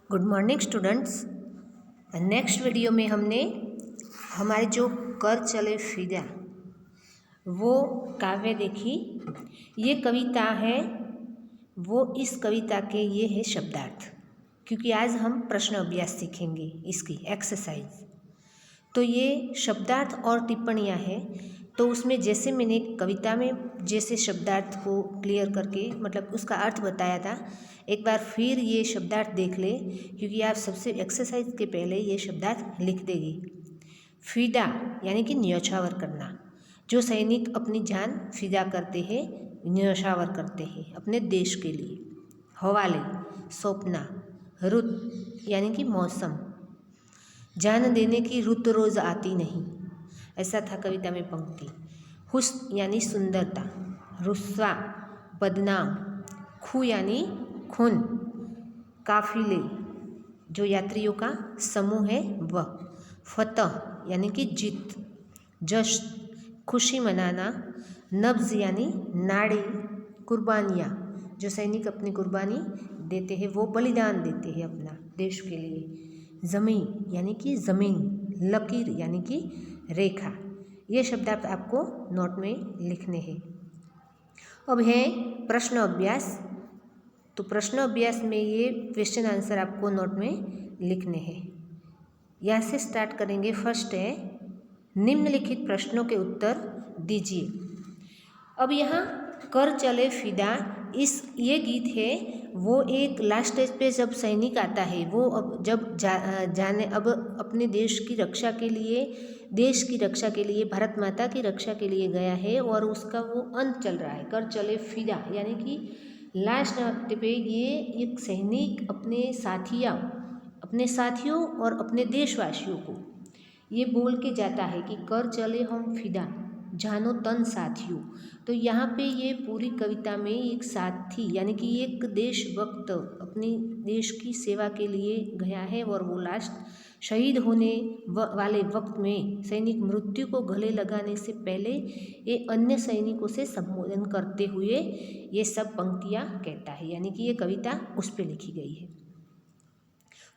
Good morning students. Next video में हमने हमारे जो कर चले फिदा वो काव्य देखी। ये कविता है, वो इस कविता के ये है शब्दार्थ, क्योंकि आज हम प्रश्न अभ्यास सीखेंगे इसकी एक्सरसाइज। तो ये शब्दार्थ और टिप्पणियाँ हैं। तो उसमें जैसे मैंने कविता में जैसे शब्दार्थ को क्लियर करके मतलब उसका अर्थ बताया था, एक बार फिर ये शब्दार्थ देख ले, क्योंकि आप सबसे एक्सरसाइज के पहले ये शब्दार्थ लिख देगी। फिदा यानी कि न्यौछावर करना। जो सैनिक अपनी जान फिदा करते हैं, न्यौछावर करते हैं अपने देश के लिए। हवाले सौंपना। रुत यानी कि मौसम। जान देने की रुत रोज़ आती नहीं, ऐसा था कविता में पंक्ति। हुस्न यानी सुंदरता। रुस्वा बदनाम। खू यानी खून। काफिले जो यात्रियों का समूह है वह। फतह यानी कि जीत। जश्न खुशी मनाना। नब्ज यानी नाड़ी। कुर्बानियाँ जो सैनिक अपनी कुर्बानी देते हैं, वो बलिदान देते हैं अपना देश के लिए। ज़मीन यानी कि ज़मीन। लकीर यानी कि रेखा। ये शब्द आपको नोट में लिखने हैं। अब है प्रश्न अभ्यास। तो प्रश्न अभ्यास में ये क्वेश्चन आंसर आपको नोट में लिखने हैं। यहाँ से स्टार्ट करेंगे। फर्स्ट है, निम्नलिखित प्रश्नों के उत्तर दीजिए। अब यहाँ कर चले फिदा ये गीत है, वो एक लास्ट स्टेज पे जब सैनिक आता है, वो अब जब जाने अब अपने देश की रक्षा के लिए, देश की रक्षा के लिए, भारत माता की रक्षा के लिए गया है और उसका वो अंत चल रहा है। कर चले फिदा यानी कि लास्ट वक्त पे ये एक सैनिक अपने साथियों और अपने देशवासियों को ये बोल के जाता है कि कर चले हम फिदा, जानो तन साथियों। तो यहाँ पे ये पूरी कविता में एक साथी यानी कि एक देशभक्त अपनी देश की सेवा के लिए गया है और वो लास्ट शहीद होने वाले वक्त में सैनिक मृत्यु को गले लगाने से पहले ये अन्य सैनिकों से संबोधन करते हुए ये सब पंक्तियाँ कहता है, यानी कि ये कविता उस पर लिखी गई है।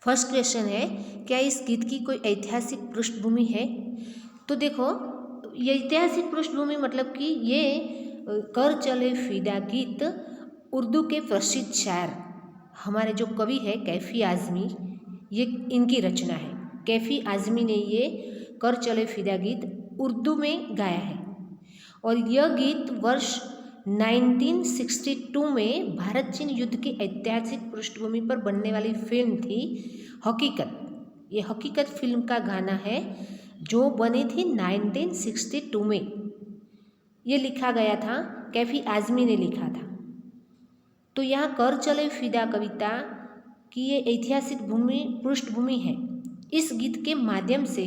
फर्स्ट क्वेश्चन है, क्या इस गीत की कोई ऐतिहासिक पृष्ठभूमि है? तो देखो, ये ऐतिहासिक पृष्ठभूमि मतलब कि ये कर चले फिदा गीत उर्दू के प्रसिद्ध शायर हमारे जो कवि है कैफ़ी आज़मी, ये इनकी रचना है। कैफ़ी आज़मी ने ये कर चले फिदा गीत उर्दू में गाया है और यह गीत वर्ष 1962 में भारत चीन युद्ध की ऐतिहासिक पृष्ठभूमि पर बनने वाली फिल्म थी हकीकत। ये हकीकत फिल्म का गाना है जो बनी थी 1962 में। ये लिखा गया था, कैफ़ी आज़मी ने लिखा था। तो यहाँ कर चले फिदा कविता की ये ऐतिहासिक पृष्ठभूमि है। इस गीत के माध्यम से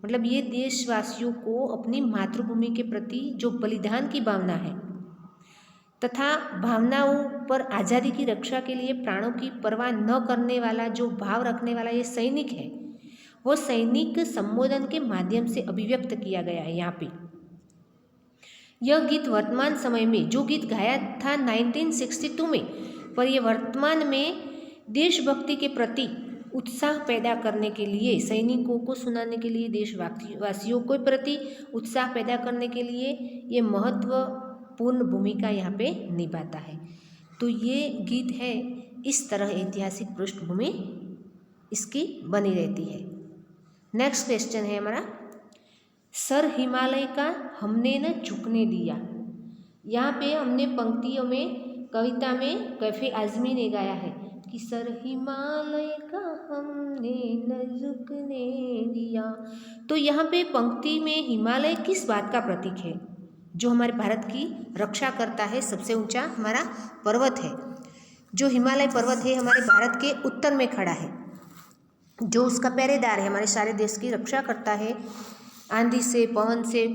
मतलब ये देशवासियों को अपनी मातृभूमि के प्रति जो बलिदान की भावना है तथा भावनाओं पर आज़ादी की रक्षा के लिए प्राणों की परवाह न करने वाला जो भाव रखने वाला ये सैनिक है, वो सैनिक संबोधन के माध्यम से अभिव्यक्त किया गया है यहाँ पे। यह गीत वर्तमान समय में, जो गीत गाया था 1962 में, पर यह वर्तमान में देशभक्ति के प्रति उत्साह पैदा करने के लिए, सैनिकों को सुनाने के लिए, देशवासियों के प्रति उत्साह पैदा करने के लिए ये महत्वपूर्ण भूमिका यहाँ पे निभाता है। तो ये गीत है, इस तरह ऐतिहासिक पृष्ठभूमि इसकी बनी रहती है। नेक्स्ट क्वेश्चन है हमारा, सर हिमालय का हमने न झुकने दिया। यहाँ पे हमने पंक्तियों में, कविता में कैफ़ी आज़मी ने गाया है कि सर हिमालय का हमने न झुकने दिया। तो यहाँ पे पंक्ति में हिमालय किस बात का प्रतीक है? जो हमारे भारत की रक्षा करता है, सबसे ऊंचा हमारा पर्वत है। जो हिमालय पर्वत है हमारे भारत के उत्तर में खड़ा है, जो उसका पहरेदार है, हमारे सारे देश की रक्षा करता है आंधी से, पवन से,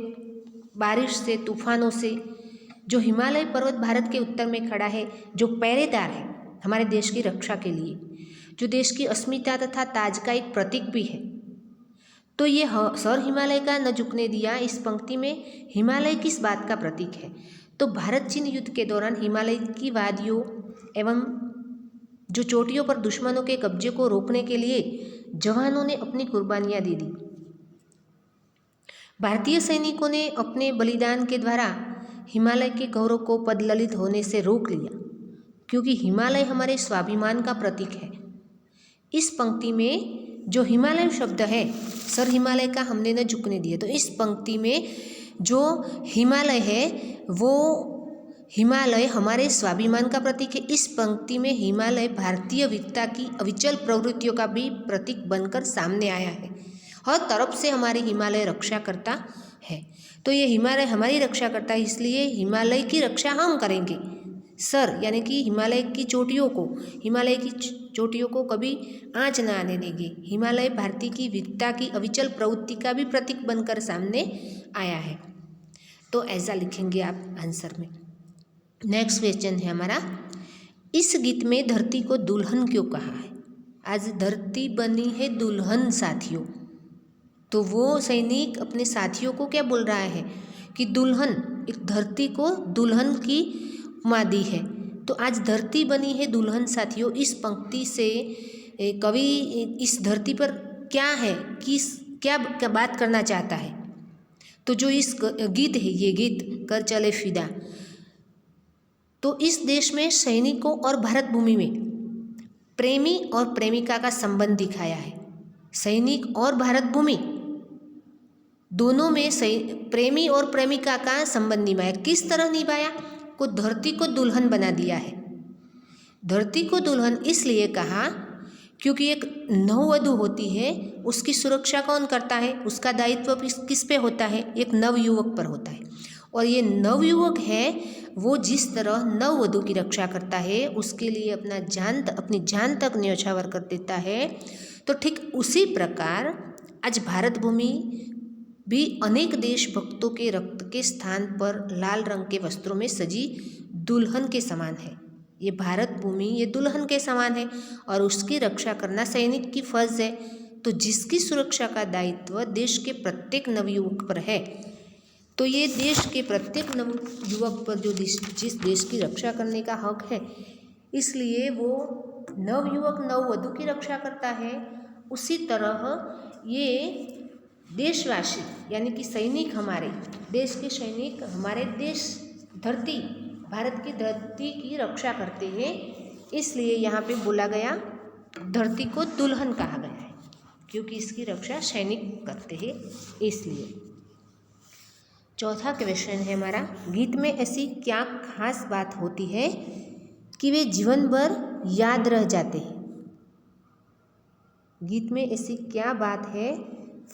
बारिश से, तूफानों से। जो हिमालय पर्वत भारत के उत्तर में खड़ा है, जो पहरेदार है हमारे देश की रक्षा के लिए, जो देश की अस्मिता तथा ताज का एक प्रतीक भी है। तो ये सर हिमालय का न झुकने दिया, इस पंक्ति में हिमालय किस बात का प्रतीक है? तो भारत चीन युद्ध के दौरान हिमालय की वादियों एवं जो चोटियों पर दुश्मनों के कब्जे को रोकने के लिए जवानों ने अपनी कुर्बानियां दे दी। भारतीय सैनिकों ने अपने बलिदान के द्वारा हिमालय के गौरव को पदललित होने से रोक लिया, क्योंकि हिमालय हमारे स्वाभिमान का प्रतीक है। इस पंक्ति में जो हिमालय शब्द है, सर हिमालय का हमने न झुकने दिया, तो इस पंक्ति में जो हिमालय है वो हिमालय हमारे स्वाभिमान का प्रतीक है। इस पंक्ति में हिमालय भारतीय वीरता की अविचल प्रवृत्तियों का भी प्रतीक बनकर सामने आया है। हर तरफ से हमारी हिमालय रक्षा करता है। तो ये हिमालय हमारी रक्षा करता है, इसलिए हिमालय की रक्षा हम करेंगे। सर यानी कि हिमालय की चोटियों को कभी आँच न आने देंगे। हिमालय भारतीय की वीरता की अविचल प्रवृत्ति का भी प्रतीक बनकर सामने आया है। तो ऐसा लिखेंगे आप आंसर में। नेक्स्ट क्वेश्चन है हमारा, इस गीत में धरती को दुल्हन क्यों कहा है? आज धरती बनी है दुल्हन साथियों। तो वो सैनिक अपने साथियों को क्या बोल रहा है कि दुल्हन, एक धरती को दुल्हन की उपमा दी है। तो आज धरती बनी है दुल्हन साथियों, इस पंक्ति से कवि इस धरती पर क्या है, क्या बात करना चाहता है? तो जो इस गीत है, ये गीत कर चले फिदा, तो इस देश में सैनिकों और भारत भूमि में प्रेमी और प्रेमिका का संबंध दिखाया है। सैनिक और भारत भूमि दोनों में प्रेमी और प्रेमिका का संबंध निभाया। किस तरह निभाया? को धरती को दुल्हन बना दिया है। धरती को दुल्हन इसलिए कहा क्योंकि एक नववधू होती है, उसकी सुरक्षा कौन करता है? उसका दायित्व किस पे होता है? एक नवयुवक पर होता है। और ये नवयुवक है वो जिस तरह नववधू की रक्षा करता है, उसके लिए अपनी जान तक न्यौछावर कर देता है, तो ठीक उसी प्रकार आज भारत भूमि भी अनेक देशभक्तों के रक्त के स्थान पर लाल रंग के वस्त्रों में सजी दुल्हन के समान है। ये भारत भूमि ये दुल्हन के समान है और उसकी रक्षा करना सैनिक की फर्ज है। तो जिसकी सुरक्षा का दायित्व देश के प्रत्येक नवयुवक पर है, तो ये देश के प्रत्येक नवयुवक पर जो जिस देश की रक्षा करने का हक है, इसलिए वो नवयुवक नववधू की रक्षा करता है। उसी तरह ये देशवासी यानी कि सैनिक, हमारे देश के सैनिक हमारे देश धरती भारत की धरती की रक्षा करते हैं। इसलिए यहाँ पे बोला गया धरती को दुल्हन कहा गया है, क्योंकि इसकी रक्षा सैनिक करते हैं इसलिए। चौथा क्वेश्चन है हमारा, गीत में ऐसी क्या खास बात होती है कि वे जीवन भर याद रह जाते हैं? गीत में ऐसी क्या बात है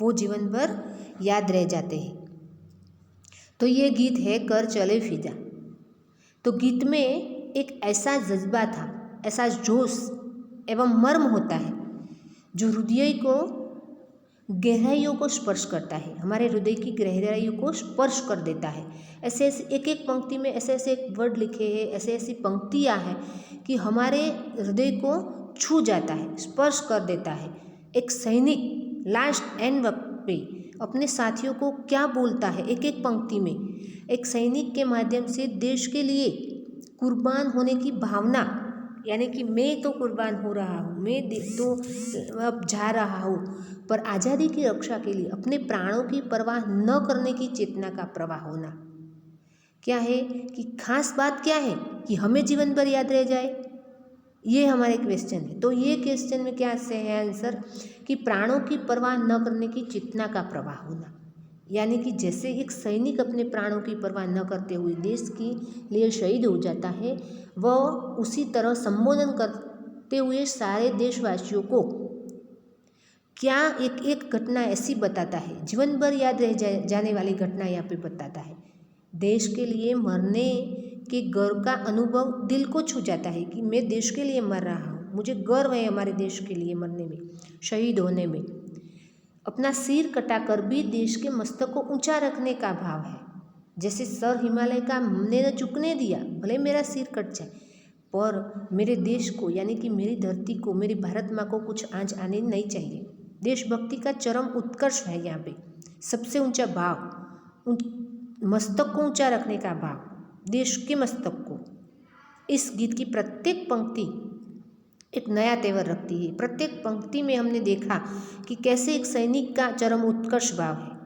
वो जीवन भर याद रह जाते हैं? तो ये गीत है कर चले फिदा। तो गीत में एक ऐसा जज्बा था, ऐसा जोश एवं मर्म होता है जो हृदय को गहराइयों को स्पर्श करता है, हमारे हृदय की गहराइयों को स्पर्श कर देता है। ऐसे ऐसे एक एक पंक्ति में ऐसे ऐसे वर्ड लिखे हैं, ऐसे ऐसी पंक्तियाँ हैं कि हमारे हृदय को छू जाता है, स्पर्श कर देता है। एक सैनिक लास्ट एंड वक्त पे अपने साथियों को क्या बोलता है, एक एक पंक्ति में एक सैनिक के माध्यम से देश के लिए कुर्बान होने की भावना, यानी कि मैं तो कुर्बान हो रहा हूँ, मैं तो अब जा रहा हूँ, पर आज़ादी की रक्षा के लिए अपने प्राणों की परवाह न करने की चेतना का प्रवाह होना क्या है कि खास बात क्या है कि हमें जीवन भर याद रह जाए, ये हमारे क्वेश्चन है। तो ये क्वेश्चन में क्या से है आंसर कि प्राणों की परवाह न करने की चेतना का प्रवाह होना, यानी कि जैसे एक सैनिक अपने प्राणों की परवाह न करते हुए देश के लिए शहीद हो जाता है, वह उसी तरह संबोधन करते हुए सारे देशवासियों को क्या एक एक घटना ऐसी बताता है, जीवन भर याद रह जाने वाली घटना यहाँ पे बताता है। देश के लिए मरने के गर्व का अनुभव दिल को छू जाता है कि मैं देश के लिए मर रहा हूँ, मुझे गर्व है हमारे देश के लिए मरने में, शहीद होने में। अपना सिर कटाकर भी देश के मस्तक को ऊंचा रखने का भाव है। जैसे सर हिमालय का हमने न झुकने दिया, भले मेरा सिर कट जाए, पर मेरे देश को यानी कि मेरी धरती को, मेरी भारत माँ को कुछ आँच आनी नहीं चाहिए। देशभक्ति का चरम उत्कर्ष है यहाँ पे, सबसे ऊंचा भाव, मस्तक को ऊंचा रखने का भाव, देश के मस्तक को। इस गीत की प्रत्येक पंक्ति एक नया तेवर रखती है। प्रत्येक पंक्ति में हमने देखा कि कैसे एक सैनिक का चरम उत्कर्ष भाव है।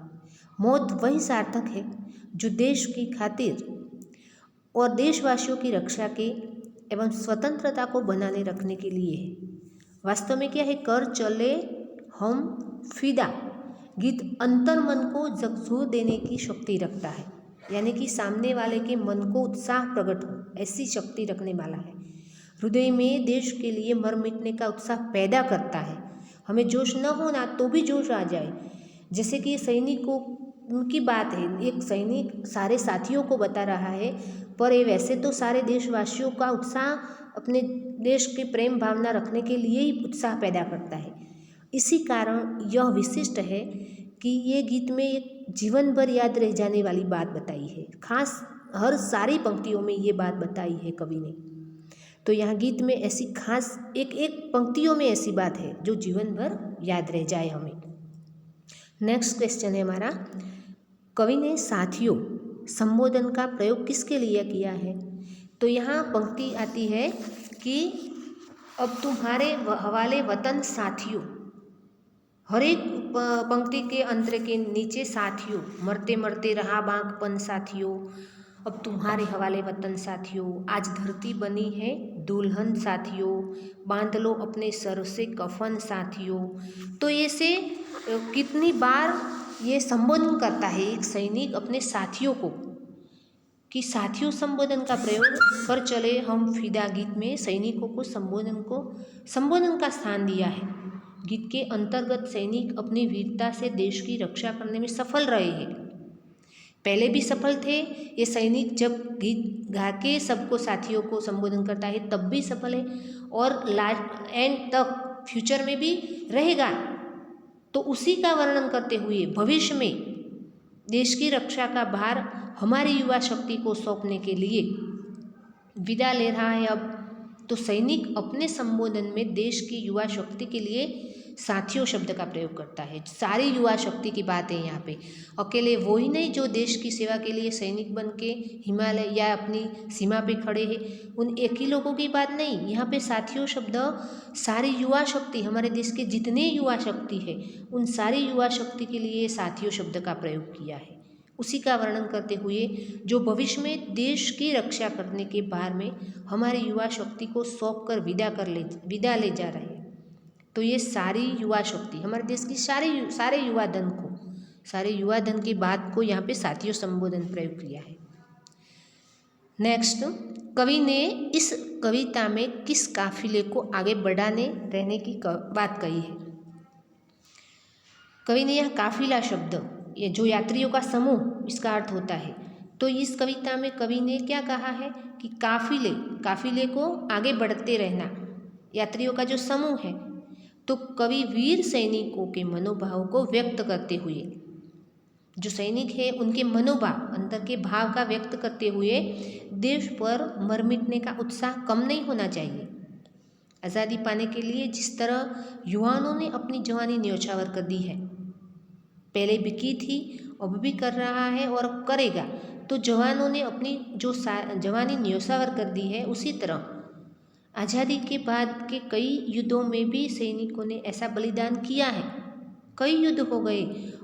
मौत वही सार्थक है जो देश की खातिर और देशवासियों की रक्षा के एवं स्वतंत्रता को बनाने रखने के लिए है। वास्तव में क्या है, कर चले हम फिदा गीत अंतर मन को झकझोर देने की शक्ति रखता है, यानी कि सामने वाले के मन को उत्साह प्रकट हो ऐसी शक्ति रखने वाला है। हृदय में देश के लिए मर मिटने का उत्साह पैदा करता है। हमें जोश न होना तो भी जोश आ जाए। जैसे कि सैनिक को उनकी बात है, एक सैनिक सारे साथियों को बता रहा है, पर ये वैसे तो सारे देशवासियों का उत्साह अपने देश के प्रेम भावना रखने के लिए ही उत्साह पैदा करता है। इसी कारण यह विशिष्ट है कि ये गीत में एक जीवन भर याद रह जाने वाली बात बताई है। खास हर सारी पंक्तियों में ये बात बताई है कवि ने। तो यहाँ गीत में ऐसी खास एक एक पंक्तियों में ऐसी बात है जो जीवन भर याद रह जाए हमें। नेक्स्ट क्वेश्चन है हमारा, कवि ने साथियों संबोधन का प्रयोग किसके लिए किया है? तो यहाँ पंक्ति आती है कि अब तुम्हारे हवाले वतन साथियों। हर एक पंक्ति के अंतर के नीचे साथियों, मरते मरते रहा बांकपन साथियों, अब तुम्हारे हवाले वतन साथियों, आज धरती बनी है दुल्हन साथियों, बांध लो अपने सर से कफन साथियों। तो ऐसे कितनी बार ये संबोधन करता है एक सैनिक अपने साथियों को कि साथियों संबोधन का प्रयोग कर चले हम फिदा गीत में सैनिकों को संबोधन का स्थान दिया है। गीत के अंतर्गत सैनिक अपनी वीरता से देश की रक्षा करने में सफल रहे हैं। पहले भी सफल थे ये सैनिक, जब गीत गा के सबको साथियों को संबोधन करता है तब भी सफल है और लास्ट एंड तक फ्यूचर में भी रहेगा। तो उसी का वर्णन करते हुए भविष्य में देश की रक्षा का भार हमारी युवा शक्ति को सौंपने के लिए विदा ले रहा है अब। तो सैनिक अपने संबोधन में देश की युवा शक्ति के लिए साथियों शब्द का प्रयोग करता है। सारी युवा शक्ति की बात है यहाँ पे। अकेले वो ही नहीं जो देश की सेवा के लिए सैनिक बन के हिमालय या अपनी सीमा पे खड़े हैं, उन एक ही लोगों की बात नहीं। यहाँ पे साथियों शब्द सारी युवा शक्ति, हमारे देश के जितने युवा शक्ति है उन सारी युवा शक्ति के लिए साथियों शब्द का प्रयोग किया है। उसी का वर्णन करते हुए जो भविष्य में देश की रक्षा करने के भार में हमारी युवा शक्ति को सौंप कर विदा ले जा रहे हैं। तो ये सारी युवा शक्ति हमारे देश की सारे युवा धन की बात को यहाँ पे साथियों संबोधन प्रयोग किया है। नेक्स्ट, कवि ने इस कविता में किस काफिले को आगे बढ़ाने रहने की बात कही है? कवि ने यह काफिला शब्द, ये जो यात्रियों का समूह इसका अर्थ होता है। तो इस कविता में कवि ने क्या कहा है कि काफिले को आगे बढ़ते रहना, यात्रियों का जो समूह है। तो कवि वीर सैनिकों के मनोभाव को व्यक्त करते हुए, जो सैनिक है उनके मनोभाव अंदर के भाव का व्यक्त करते हुए देश पर मर मिटने का उत्साह कम नहीं होना चाहिए। आज़ादी पाने के लिए जिस तरह युवाओं ने अपनी जवानी न्यौछावर कर दी है, पहले भी की थी अब भी कर रहा है और करेगा, तो जवानों ने अपनी जो जवानी न्यौछावर कर दी है, उसी तरह आज़ादी के बाद के कई युद्धों में भी सैनिकों ने ऐसा बलिदान किया है। कई युद्ध हो गए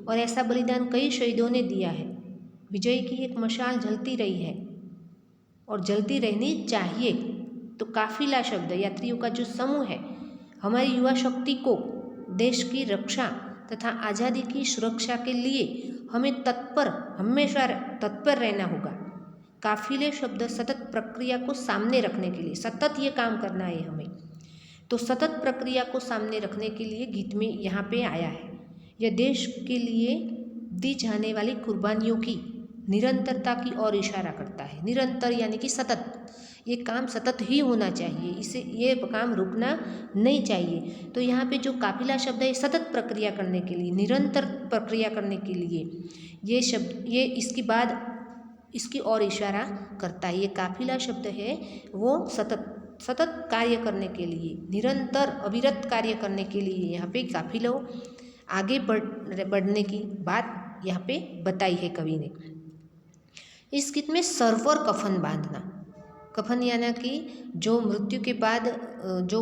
और ऐसा बलिदान कई शहीदों ने दिया है। विजय की एक मशाल जलती रही है और जलती रहनी चाहिए। तो काफिला शब्द यात्रियों का जो समूह है, हमारी युवा शक्ति को देश की रक्षा तथा आज़ादी की सुरक्षा के लिए हमें हमेशा तत्पर रहना होगा। काफिले शब्द सतत प्रक्रिया को सामने रखने के लिए, सतत ये काम करना है हमें, तो सतत प्रक्रिया को सामने रखने के लिए गीत में यहाँ पे आया है। यह देश के लिए दी जाने वाली कुर्बानियों की निरंतरता की ओर इशारा करता है। निरंतर यानी कि सतत, ये काम सतत ही होना चाहिए, इसे ये काम रुकना नहीं चाहिए। तो यहाँ पे जो काफिला शब्द है सतत प्रक्रिया करने के लिए, निरंतर प्रक्रिया करने के लिए ये शब्द, ये इसकी बाद इसकी ओर इशारा करता है। ये काफिला शब्द है वो सतत कार्य करने के लिए, निरंतर अविरत कार्य करने के लिए यहाँ पे काफिलों आगे बढ़ने की बात यहाँ पे बताई है कवि ने। इस गीत में सर पर कफन बांधना, कफन यानी कि जो मृत्यु के बाद जो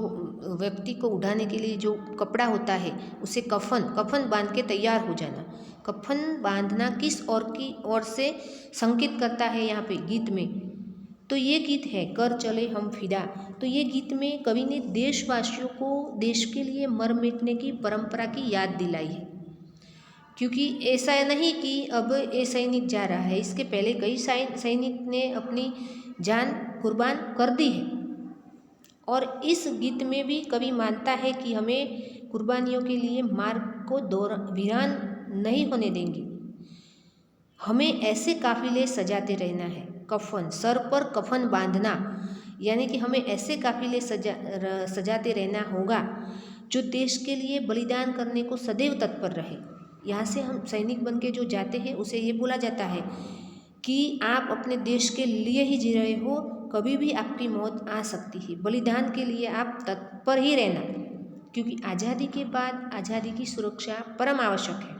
व्यक्ति को उठाने के लिए जो कपड़ा होता है उसे कफन बांध के तैयार हो जाना। कफन बांधना किस ओर से संकेत करता है यहाँ पे गीत में, तो ये गीत है कर चले हम फिदा। तो ये गीत में कवि ने देशवासियों को देश के लिए मर मिटने की परंपरा की याद दिलाई है, क्योंकि ऐसा नहीं कि अब ये सैनिक जा रहा है, इसके पहले कई सैनिक ने अपनी जान कुर्बान कर दी है। और इस गीत में भी कवि मानता है कि हमें कुर्बानियों के लिए मार्ग को वीरान नहीं होने देंगे, हमें ऐसे काफिले सजाते रहना है। कफन, सर पर कफन बांधना, यानी कि हमें ऐसे काफिले सजाते रहना होगा जो देश के लिए बलिदान करने को सदैव तत्पर रहे। यहाँ से हम सैनिक बन के जो जाते हैं उसे ये बोला जाता है कि आप अपने देश के लिए ही जी रहे हो, कभी भी आपकी मौत आ सकती है, बलिदान के लिए आप तत्पर ही रहना, क्योंकि आज़ादी के बाद आज़ादी की सुरक्षा परम आवश्यक है।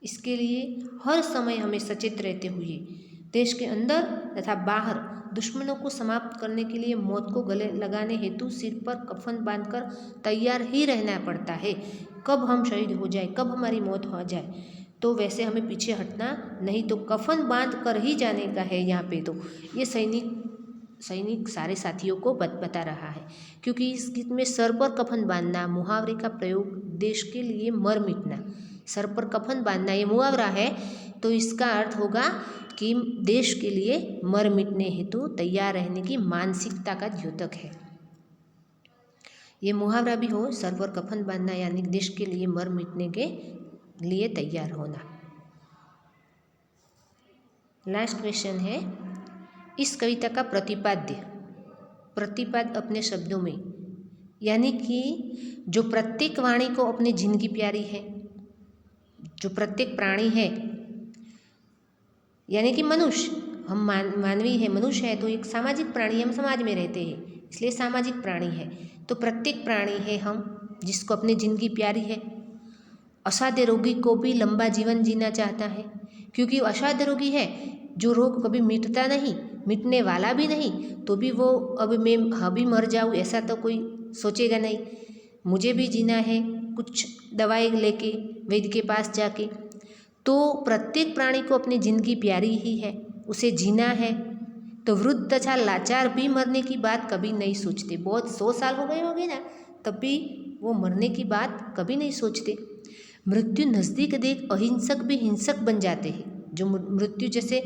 इसके लिए हर समय हमें सचेत रहते हुए देश के अंदर तथा बाहर दुश्मनों को समाप्त करने के लिए मौत को गले लगाने हेतु सिर पर कफन बांधकर तैयार ही रहना पड़ता है। कब हम शहीद हो जाए, कब हमारी मौत हो जाए, तो वैसे हमें पीछे हटना नहीं, तो कफन बांध कर ही जाने का है। यहाँ पे तो ये सैनिक सारे साथियों को बता रहा है, क्योंकि इस गीत में सर पर कफन बांधना मुहावरे का प्रयोग, देश के लिए मर मिटना, सर पर कफन बांधना ये मुहावरा है, तो इसका अर्थ होगा कि देश के लिए मर मिटने हेतु तैयार रहने की मानसिकता का द्योतक है। ये मुहावरा भी हो, सर पर कफन बांधना यानी देश के लिए मर मिटने के लिए तैयार होना। लास्ट क्वेश्चन है, इस कविता का प्रतिपाद्य अपने शब्दों में, यानी कि जो प्रत्येक वाणी को अपनी जिंदगी प्यारी है, जो प्रत्येक प्राणी है, यानी कि मनुष्य, हम मानवीय है, मनुष्य है तो एक सामाजिक प्राणी, हम समाज में रहते हैं इसलिए सामाजिक प्राणी है। तो प्रत्येक प्राणी है हम जिसको अपनी जिंदगी प्यारी है। असाध्य रोगी को भी लंबा जीवन जीना चाहता है, क्योंकि वो असाध्य रोगी है, जो रोग कभी मिटता नहीं, मिटने वाला भी नहीं, तो भी वो अब मैं अभी मर जाऊँ ऐसा तो कोई सोचेगा नहीं, मुझे भी जीना है कुछ दवाई लेके वैद्य के पास जाके। तो प्रत्येक प्राणी को अपनी जिंदगी प्यारी ही है, उसे जीना है। तो वृद्ध तथा लाचार भी मरने की बात कभी नहीं सोचते, बहुत 100 साल हो गए होंगे ना, तब भी वो मरने की बात कभी नहीं सोचते। मृत्यु नज़दीक देख अहिंसक भी हिंसक बन जाते हैं। जो मृत्यु जैसे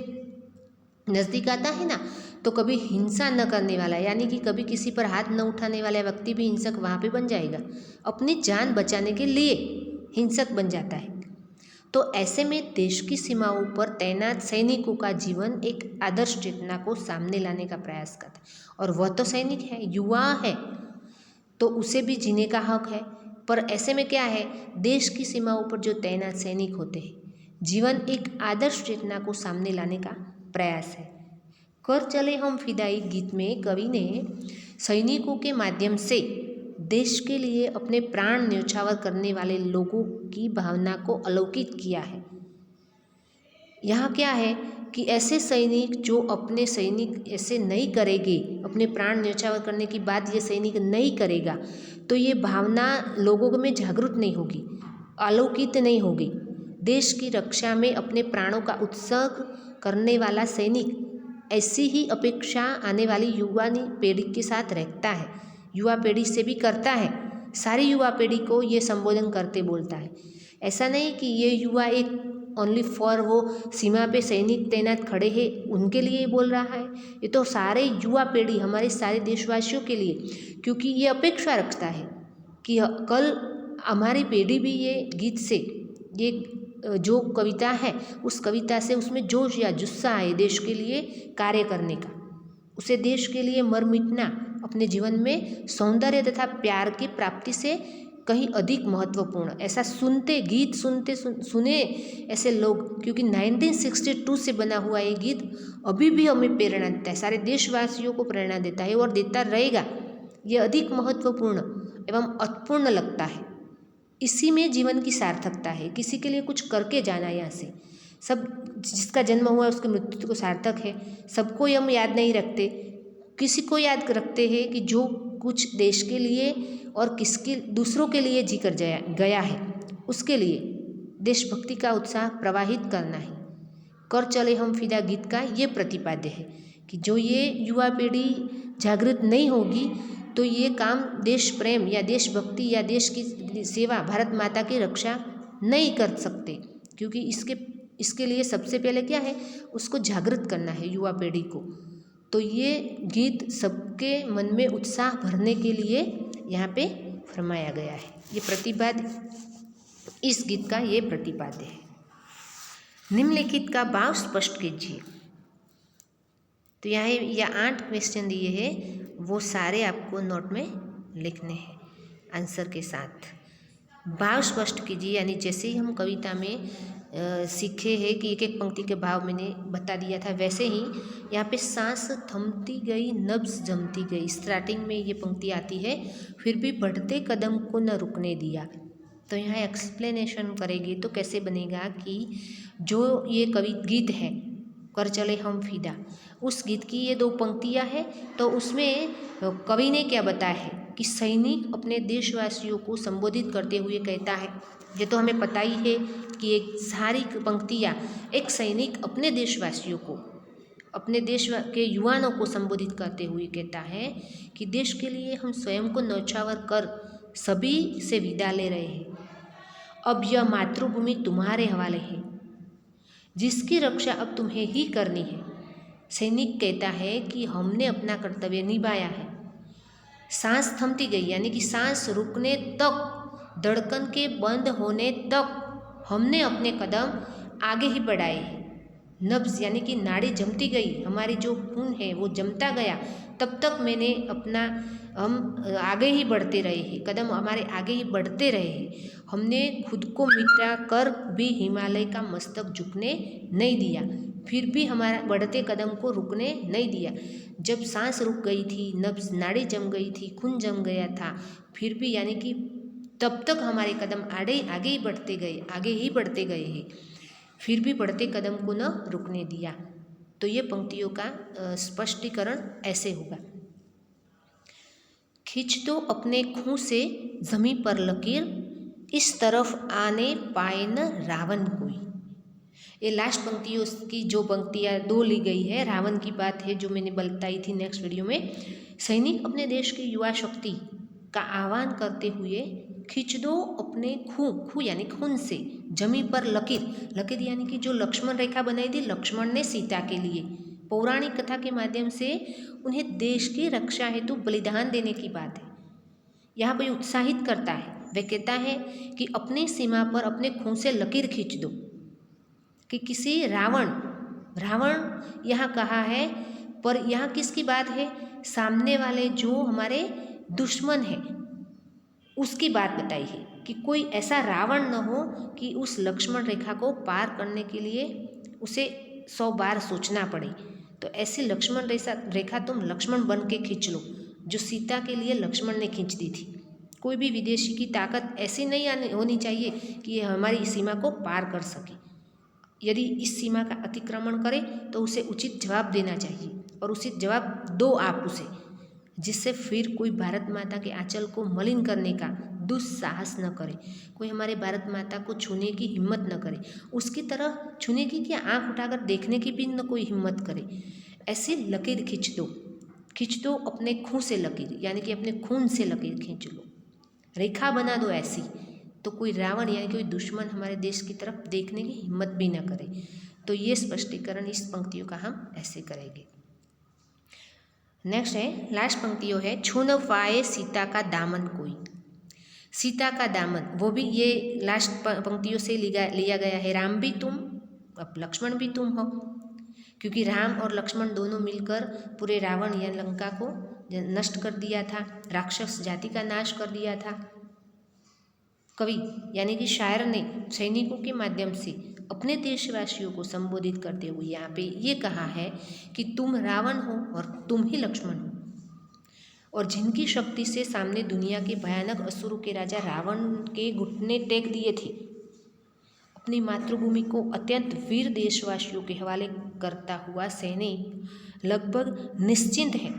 नज़दीक आता है ना, तो कभी हिंसा न करने वाला, यानी कि कभी किसी पर हाथ न उठाने वाला व्यक्ति भी हिंसक वहाँ पे बन जाएगा, अपनी जान बचाने के लिए हिंसक बन जाता है। तो ऐसे में देश की सीमाओं पर तैनात सैनिकों का जीवन एक आदर्श चेतना को सामने लाने का प्रयास करता है। और वह तो सैनिक है, युवा है, तो उसे भी जीने का हक है। पर ऐसे में क्या है, देश की सीमाओं पर जो तैनात सैनिक होते हैं, जीवन एक आदर्श चेतना को सामने लाने का प्रयास है। कर चले हम फिदाई गीत में कवि ने सैनिकों के माध्यम से देश के लिए अपने प्राण न्यौछावर करने वाले लोगों की भावना को अलौकित किया है। यहाँ क्या है कि ऐसे सैनिक जो अपने सैनिक ऐसे नहीं करेंगे, अपने प्राण न्यौछावर करने की बात ये सैनिक नहीं करेगा, तो ये भावना लोगों में जागृत नहीं होगी, अलौकित नहीं होगी। देश की रक्षा में अपने प्राणों का उत्सर्ग करने वाला सैनिक ऐसी ही अपेक्षा आने वाली युवा पीढ़ी के साथ रखता है, युवा पीढ़ी से भी करता है। सारी युवा पीढ़ी को ये संबोधन करते बोलता है। ऐसा नहीं कि ये युवा एक ओनली फॉर वो सीमा पे सैनिक तैनात खड़े हैं उनके लिए बोल रहा है, ये तो सारे युवा पीढ़ी, हमारे सारे देशवासियों के लिए, क्योंकि ये अपेक्षा रखता है कि कल हमारी पीढ़ी भी ये गीत से, ये जो कविता है उस कविता से उसमें जोश या जुस्सा आए देश के लिए कार्य करने का, उसे देश के लिए मर मिटना अपने जीवन में सौंदर्य तथा प्यार की प्राप्ति से कहीं अधिक महत्वपूर्ण। ऐसा गीत सुने ऐसे लोग, क्योंकि 1962 से बना हुआ ये गीत अभी भी हमें प्रेरणा देता है, सारे देशवासियों को प्रेरणा देता है और देता रहेगा। ये अधिक महत्वपूर्ण एवं अर्थपूर्ण लगता है। इसी में जीवन की सार्थकता है, किसी के लिए कुछ करके जाना। यहाँ से सब जिसका जन्म हुआ उसकी मृत्यु को सार्थक है। सबको हम याद नहीं रखते, किसी को याद रखते हैं कि जो कुछ देश के लिए और किसके दूसरों के लिए जी कर गया है, उसके लिए देशभक्ति का उत्साह प्रवाहित करना है। कर चले हम फिदा गीत का ये प्रतिपाद्य है कि जो ये युवा पीढ़ी जागृत नहीं होगी तो ये काम देश प्रेम या देशभक्ति या देश की सेवा, भारत माता की रक्षा नहीं कर सकते, क्योंकि इसके लिए सबसे पहले क्या है, उसको जागृत करना है युवा पीढ़ी को। तो ये गीत सबके मन में उत्साह भरने के लिए यहाँ पे फरमाया गया है। ये प्रतिपाद्य, इस गीत का ये प्रतिपाद्य है। निम्नलिखित का भाव स्पष्ट कीजिए। तो यहाँ ये 8 क्वेश्चन दिए हैं, वो सारे आपको नोट में लिखने हैं आंसर के साथ। भाव स्पष्ट कीजिए, यानी जैसे ही हम कविता में सीखे हैं कि एक एक पंक्ति के भाव मैंने बता दिया था, वैसे ही यहाँ पे सांस थमती गई नब्ज जमती गई, स्टार्टिंग में ये पंक्ति आती है, फिर भी बढ़ते कदम को न रुकने दिया। तो यहाँ एक्सप्लेनेशन करेंगे तो कैसे बनेगा कि जो ये गीत है कर चले हम फिदा, उस गीत की ये 2 पंक्तियाँ हैं। तो उसमें कवि ने क्या बताया है कि सैनिक अपने देशवासियों को संबोधित करते हुए कहता है। ये तो हमें पता ही है कि एक सारी पंक्तियाँ एक सैनिक अपने देशवासियों को, अपने देश के युवाओं को संबोधित करते हुए कहता है कि देश के लिए हम स्वयं को न्यौछावर कर सभी से विदा ले रहे हैं। अब यह मातृभूमि तुम्हारे हवाले है, जिसकी रक्षा अब तुम्हें ही करनी है। सैनिक कहता है कि हमने अपना कर्तव्य निभाया है। सांस थमती गई, यानी कि सांस रुकने तक, धड़कन के बंद होने तक हमने अपने कदम आगे ही बढ़ाए हैं। नब्ज यानी कि नाड़ी जमती गई, हमारी जो खून है वो जमता गया, तब तक मैंने अपना, हम आगे ही बढ़ते रहे हैं, कदम हमारे आगे ही बढ़ते रहे हैं। हमने खुद को मिटा कर भी हिमालय का मस्तक झुकने नहीं दिया, फिर भी हमारा बढ़ते कदम को रुकने नहीं दिया। जब सांस रुक गई थी, नब्ज नाड़ी जम गई थी, खून जम गया था, फिर भी यानी कि तब तक हमारे कदम आगे ही बढ़ते गए, आगे ही बढ़ते गए हैं, फिर भी बढ़ते कदम को न रुकने दिया। तो ये पंक्तियों का स्पष्टीकरण ऐसे होगा। खींच दो अपने खूं से जमीन पर लकीर, इस तरफ आने पाए न रावण कोई। ये लास्ट पंक्तियों की जो पंक्तियाँ 2 ली गई है, रावण की बात है जो मैंने बताई थी नेक्स्ट वीडियो में। सैनिक अपने देश की युवा शक्ति का आह्वान करते हुए खींच दो अपने खूं यानी खून से जमीन पर लकीर यानी कि जो लक्ष्मण रेखा बनाई थी लक्ष्मण ने सीता के लिए, पौराणिक कथा के माध्यम से उन्हें देश की रक्षा हेतु बलिदान देने की बात है। यहाँ पर उत्साहित करता है, वह कहता है कि अपनी सीमा पर अपने खून से लकीर खींच दो। कि किसी रावण यहाँ कहा है, पर यहाँ किसकी बात है, सामने वाले जो हमारे दुश्मन हैं उसकी बात बताई है कि कोई ऐसा रावण न हो कि उस लक्ष्मण रेखा को पार करने के लिए उसे 100 बार सोचना पड़े। तो ऐसी लक्ष्मण रेखा तुम लक्ष्मण बन के खींच लो, जो सीता के लिए लक्ष्मण ने खींच दी थी। कोई भी विदेशी की ताकत ऐसी नहीं होनी चाहिए कि ये हमारी सीमा को पार कर सके। यदि इस सीमा का अतिक्रमण करे तो उसे उचित जवाब देना चाहिए, और उचित जवाब दो आप उसे, जिससे फिर कोई भारत माता के आंचल को मलिन करने का दुस्साहस न करे, कोई हमारे भारत माता को छूने की हिम्मत न करे, उसकी तरह छूने की क्या आंख उठाकर देखने की भी न कोई हिम्मत करे। ऐसी लकीर खींच दो अपने खून से लकीर, यानी कि अपने खून से लकीर खींच लो, रेखा बना दो ऐसी, तो कोई रावण यानी कोई दुश्मन हमारे देश की तरफ देखने की हिम्मत भी न करे। तो ये स्पष्टीकरण इस पंक्तियों का हम ऐसे करेंगे। नेक्स्ट है, लास्ट पंक्तियों है, छू न पाए सीता का दामन कोई। सीता का दामन, वो भी ये लास्ट पंक्तियों से लिया गया है। राम भी तुम, अब लक्ष्मण भी तुम हो, क्योंकि राम और लक्ष्मण दोनों मिलकर पूरे रावण या लंका को नष्ट कर दिया था, राक्षस जाति का नाश कर दिया था। कवि यानी कि शायर ने सैनिकों के माध्यम से अपने देशवासियों को संबोधित करते हुए यहाँ पे ये कहा है कि तुम रावण हो और तुम ही लक्ष्मण हो, और जिनकी शक्ति से सामने दुनिया के भयानक असुरों के राजा रावण के घुटने टेक दिए थे, अपनी मातृभूमि को अत्यंत वीर देशवासियों के हवाले करता हुआ सैनिक लगभग निश्चिंत है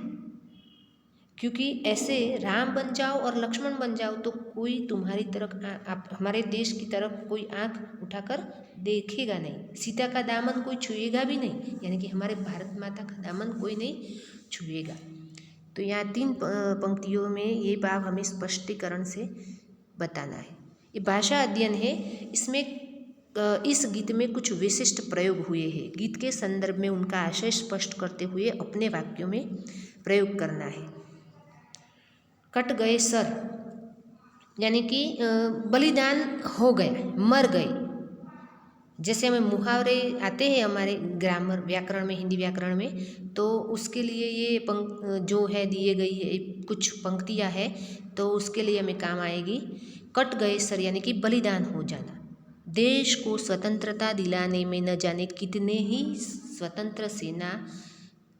क्योंकि ऐसे राम बन जाओ और लक्ष्मण बन जाओ तो कोई तुम्हारी तरफ आप हमारे देश की तरफ कोई आंख उठाकर देखेगा नहीं, सीता का दामन कोई छुएगा भी नहीं, यानी कि हमारे भारत माता का दामन कोई नहीं छुएगा। तो यहाँ 3 पंक्तियों में ये भाव हमें स्पष्टीकरण से बताना है। ये भाषा अध्ययन है, इसमें इस गीत में कुछ विशिष्ट प्रयोग हुए हैं। गीत के संदर्भ में उनका आशय स्पष्ट करते हुए अपने वाक्यों में प्रयोग करना है। कट गए सर, यानी कि बलिदान हो गया, मर गए। जैसे हमें मुहावरे आते हैं हमारे ग्रामर व्याकरण में, हिंदी व्याकरण में, तो उसके लिए ये जो है दिए गई है कुछ पंक्तियाँ है, तो उसके लिए हमें काम आएगी। कट गए सर यानी कि बलिदान हो जाना। देश को स्वतंत्रता दिलाने में न जाने कितने ही स्वतंत्र सेना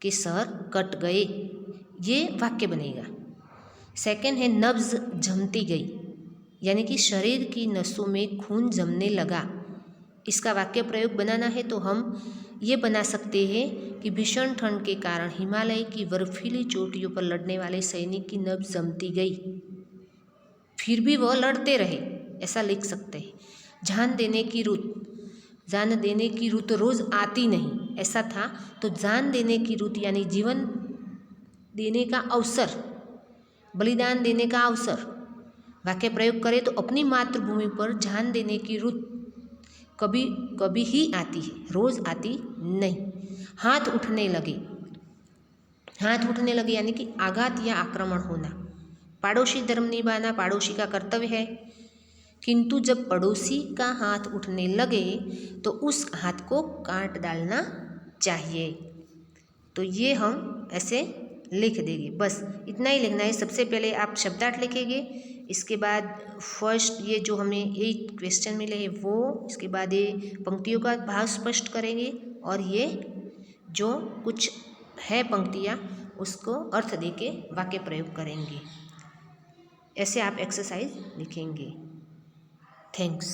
के सर कट गए, ये वाक्य बनेगा। सेकंड है नब्ज जमती गई, यानी कि शरीर की नसों में खून जमने लगा। इसका वाक्य प्रयोग बनाना है तो हम ये बना सकते हैं कि भीषण ठंड के कारण हिमालय की बर्फीली चोटियों पर लड़ने वाले सैनिक की नब्ज जमती गई, फिर भी वह लड़ते रहे, ऐसा लिख सकते हैं। जान देने की रुत रोज़ आती नहीं, ऐसा था तो जान देने की रुत यानी जीवन देने का अवसर, बलिदान देने का अवसर। वाक्य प्रयोग करें तो अपनी मातृभूमि पर जान देने की रुत कभी कभी ही आती है, रोज़ आती नहीं। हाथ उठने लगे, हाथ उठने लगे यानी कि आघात या आक्रमण होना। पड़ोसी धर्म निभाना पड़ोसी का कर्तव्य है, किंतु जब पड़ोसी का हाथ उठने लगे तो उस हाथ को काट डालना चाहिए। तो ये हम ऐसे लिख देंगे, बस इतना ही लिखना है। सबसे पहले आप शब्दार्थ लिखेंगे, इसके बाद फर्स्ट ये जो हमें 8 क्वेश्चन मिले हैं वो, इसके बाद ये पंक्तियों का भाव स्पष्ट करेंगे और ये जो कुछ है पंक्तियाँ उसको अर्थ देके वाक्य प्रयोग करेंगे। ऐसे आप एक्सरसाइज लिखेंगे। थैंक्स।